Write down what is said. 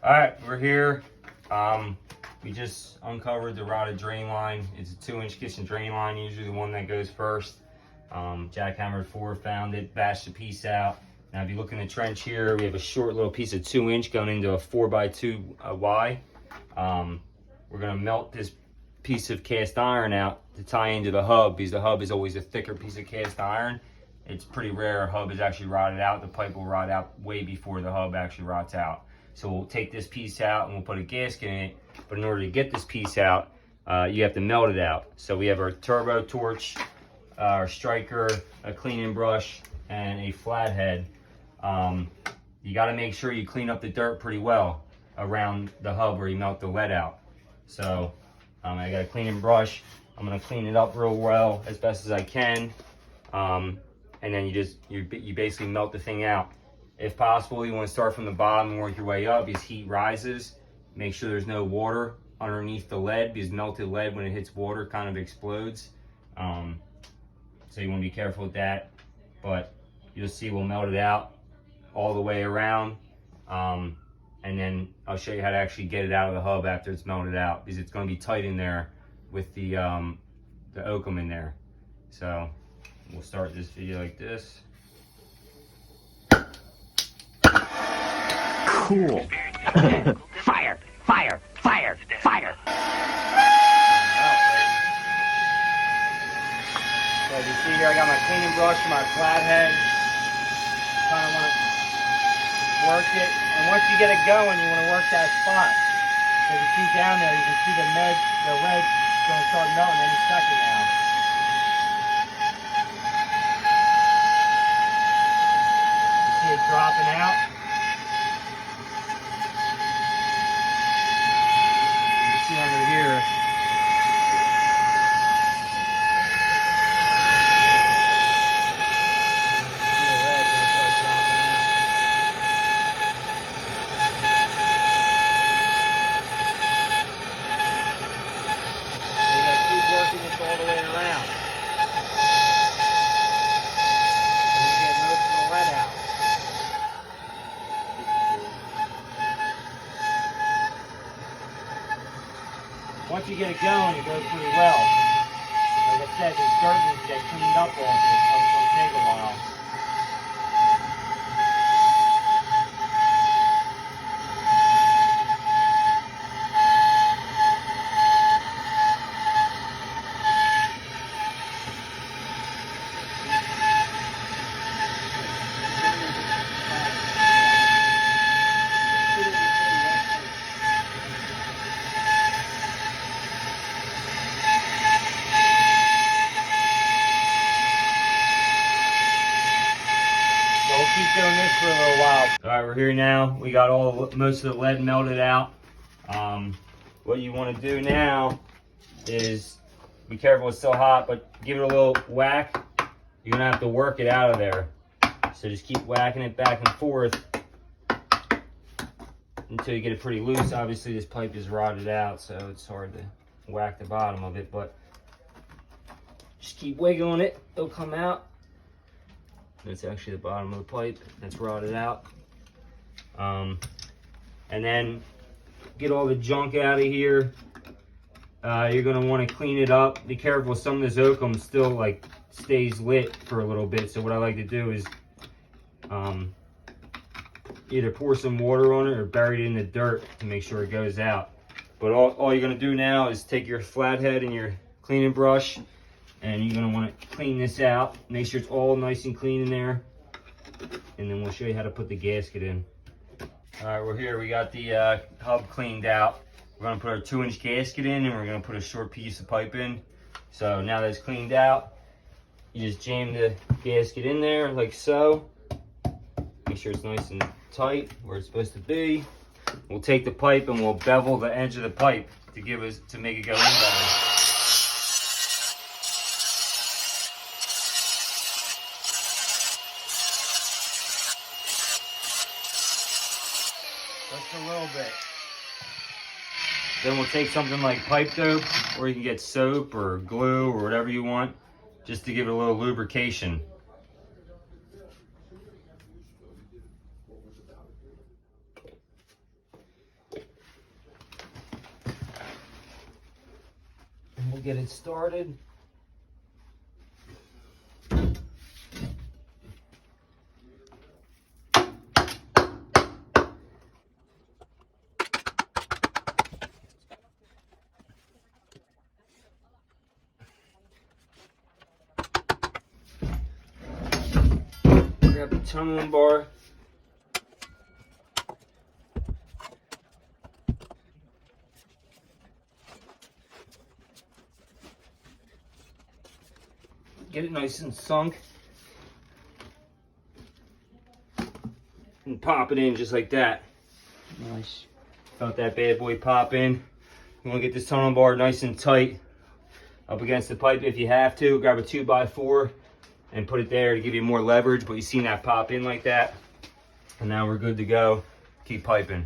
All right, we're here. We just uncovered the rotted drain line. It's a 2-inch kitchen drain line, usually the one that goes first. Jackhammered 4, found it, bashed the piece out. Now if you look in the trench here, we have a short little piece of 2-inch going into a 4x2 Y. We're gonna melt this piece of cast iron out to tie into the hub, because the hub is always a thicker piece of cast iron. It's pretty rare a hub is actually rotted out. The pipe will rot out way before the hub actually rots out. So we'll take this piece out and we'll put a gasket in it. But in order to get this piece out, you have to melt it out. So we have our turbo torch, our striker, a cleaning brush, and a flathead. You got to make sure you clean up the dirt pretty well around the hub where you melt the lead out. So I got a cleaning brush. I'm gonna clean it up real well as best as I can. And then you basically melt the thing out. If possible, you want to start from the bottom and work your way up, because heat rises. Make sure there's no water underneath the lead, because melted lead, when it hits water, kind of explodes. So you want to be careful with that. But you'll see we'll melt it out all the way around. And then I'll show you how to actually get it out of the hub after it's melted out, because it's going to be tight in there with the oakum in there. So we'll start this video like this. Cool. Fire, fire, fire, fire. So as you see here, I got my cleaning brush and my flathead. Kind of want to work it. And once you get it going, you want to work that spot. So you see down there, you can see the lead's going to start melting any second now. You see it dropping out. You see under here. All the way around. And you get most of the lead out. Once you get it going, it goes pretty well. Like I said, this dirt needs to get cleaned up all of it, so it's going to take a while. Keep doing this for a little while. All right, we're here now. We got most of the lead melted out. What you want to do now is be careful, it's still hot, but give it a little whack. You're gonna have to work it out of there. So just keep whacking it back and forth until you get it pretty loose. Obviously this pipe is rotted out, so it's hard to whack the bottom of it, but just keep wiggling it, it'll come out. That's actually the bottom of the pipe that's rotted out. And then get all the junk out of here. You're gonna want to clean it up. Be careful, some of this oakum still like stays lit for a little bit. So what I like to do is either pour some water on it or bury it in the dirt to make sure it goes out. But all you're gonna do now is take your flathead and your cleaning brush, and you're gonna want to clean this out. Make sure it's all nice and clean in there. And then we'll show you how to put the gasket in. All right, we're here. We got the hub cleaned out. We're gonna put our 2-inch gasket in, and we're gonna put a short piece of pipe in. So now that it's cleaned out, you just jam the gasket in there like so. Make sure it's nice and tight where it's supposed to be. We'll take the pipe and we'll bevel the edge of the pipe to make it go in better. Just a little bit. Then we'll take something like pipe dope, or you can get soap or glue or whatever you want, just to give it a little lubrication. we'll get it started. Grab the tunneling bar. Get it nice and sunk. And pop it in just like that. Nice. Felt that bad boy pop in. You want to get this tunnel bar nice and tight up against the pipe if you have to. Grab a 2x4 and put it there to give you more leverage, but you seen that pop in like that. And now we're good to go. Keep piping.